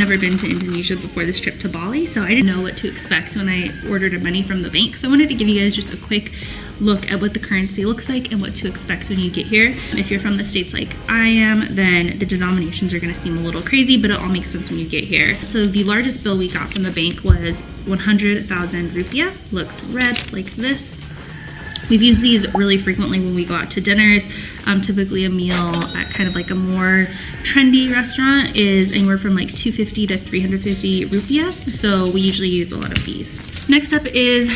never been to Indonesia before this trip to Bali, so I didn't know what to expect when I ordered money from the bank. So I wanted to give you guys just a quick look at what the currency looks like and what to expect when you get here. If you're from the States like I am, then the denominations are gonna seem a little crazy, but it all makes sense when you get here. So the largest bill we got from the bank was 100,000 rupiah. Looks red like this. We've used these really frequently when we go out to dinners. Typically a meal at kind of like a more trendy restaurant is anywhere from like 250 to 350 rupiah. So we usually use a lot of these. Next up is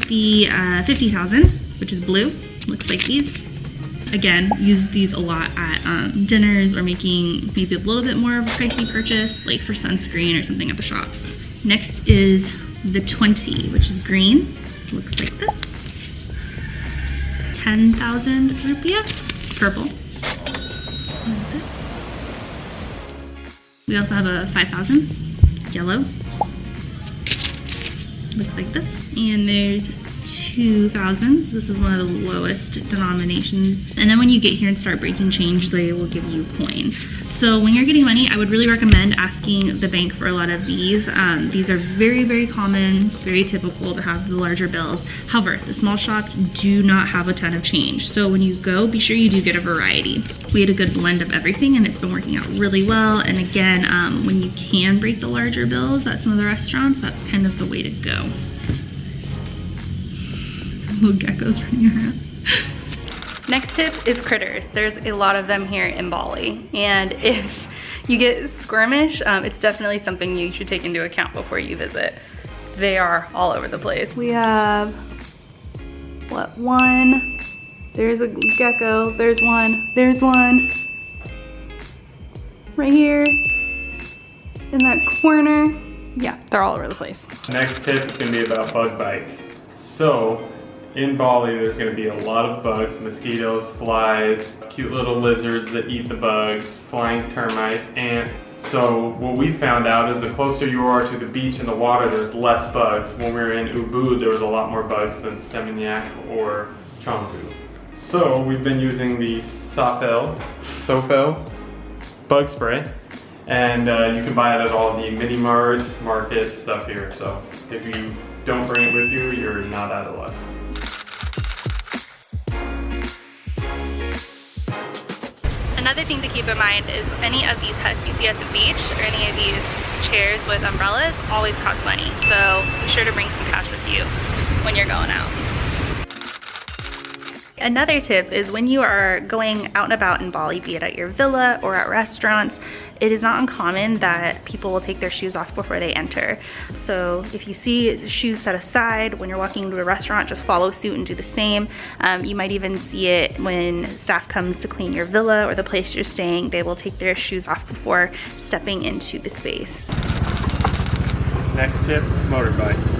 the 50,000, which is blue. Looks like these. Again, use these a lot at dinners or making maybe a little bit more of a pricey purchase, like for sunscreen or something at the shops. Next is the 20, which is green. Looks like this. 10,000 rupiah, purple. Like this. We also have a 5,000, yellow. Looks like this. And there's 2,000s. This is one of the lowest denominations. And then when you get here and start breaking change, they will give you coin. So when you're getting money, I would really recommend asking the bank for a lot of these. These are very, very common, very typical to have the larger bills. However, the small shops do not have a ton of change. So when you go, be sure you do get a variety. We had a good blend of everything and it's been working out really well. And again, when you can break the larger bills at some of the restaurants, that's kind of the way to go. Little geckos running around. Next tip is critters. There's a lot of them here in Bali. And if you get squirmish, it's definitely something you should take into account before you visit. They are all over the place. We have, what, one? There's a gecko, there's one. Right here, in that corner. Yeah, they're all over the place. Next tip is gonna be about bug bites. So, in Bali, there's going to be a lot of bugs, mosquitoes, flies, cute little lizards that eat the bugs, flying termites, ants. So what we found out is the closer you are to the beach and the water, there's less bugs. When we were in Ubud, there was a lot more bugs than Seminyak or Canggu. So we've been using the Sofel bug spray. And you can buy it at all the mini marts, markets, stuff here. So if you don't bring it with you, you're not out of luck. Another thing to keep in mind is any of these huts you see at the beach or any of these chairs with umbrellas always cost money. So be sure to bring some cash with you when you're going out. Another tip is when you are going out and about in Bali, be it at your villa or at restaurants, it is not uncommon that people will take their shoes off before they enter. So if you see shoes set aside when you're walking into a restaurant, just follow suit and do the same. You might even see it when staff comes to clean your villa or the place you're staying. They will take their shoes off before stepping into the space. Next tip, motorbikes.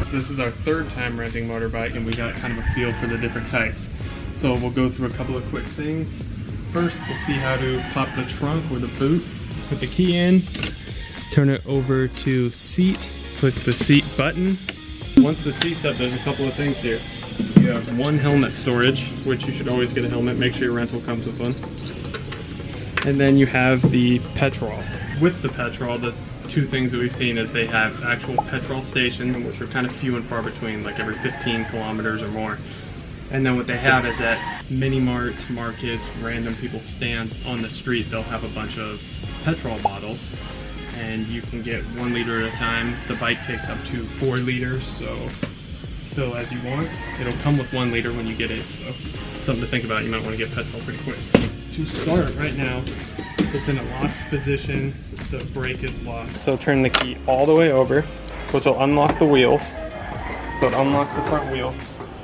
This is our third time renting motorbike and we got kind of a feel for the different types. So we'll go through a couple of quick things. First, we'll see how to pop the trunk or the boot. Put the key in, turn it over to seat, click the seat button. Once the seat's up, there's a couple of things here. You have one helmet storage, which you should always get a helmet. Make sure your rental comes with one. And then you have the petrol. With the petrol, the two things that we've seen is they have actual petrol stations, which are kind of few and far between, like every 15 kilometers or more. And then what they have is at mini marts, markets, random people's stands on the street, they'll have a bunch of petrol bottles and you can get 1 liter at a time. The bike takes up to 4 liters, so fill as you want. It'll come with 1 liter when you get it, so something to think about. You might want to get petrol pretty quick. To start right now, it's in a locked position, the brake is locked. So turn the key all the way over, which will unlock the wheels. So it unlocks the front wheel.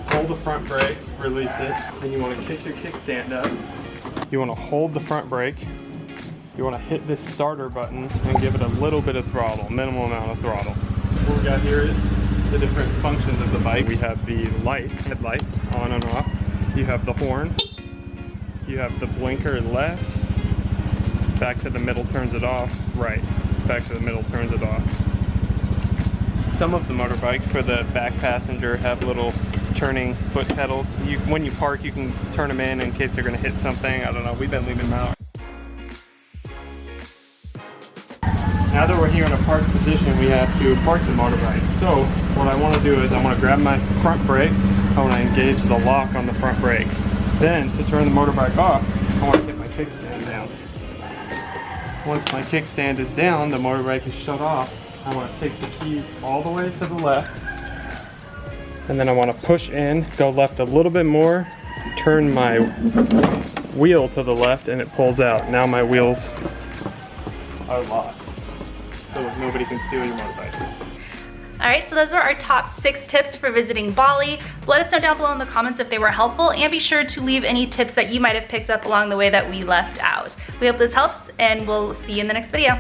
Hold the front brake, release it, and you want to kick your kickstand up. You want to hold the front brake. You want to hit this starter button and give it a little bit of throttle, minimal amount of throttle. What we got here is the different functions of the bike. We have the lights, headlights, on and off. You have the horn. You have the blinker left. Back to the middle turns it off. Right. Back to the middle turns it off. Some of the motorbikes for the back passenger have little turning foot pedals. When you park, you can turn them in case they're going to hit something. I don't know. We've been leaving them out. now that we're here in a park position, we have to park the motorbike. So what I want to do is I want to grab my front brake. I want to engage the lock on the front brake. Then to turn the motorbike off, I want to get my kickstand down. Once my kickstand is down, the motorbike is shut off. I want to take the keys all the way to the left. And then I want to push in, go left a little bit more, turn my wheel to the left, and it pulls out. Now my wheels are locked, so nobody can steal your motorbike. All right, so those were our top 6 tips for visiting Bali. Let us know down below in the comments if they were helpful, and be sure to leave any tips that you might have picked up along the way that we left out. We hope this helps, and we'll see you in the next video.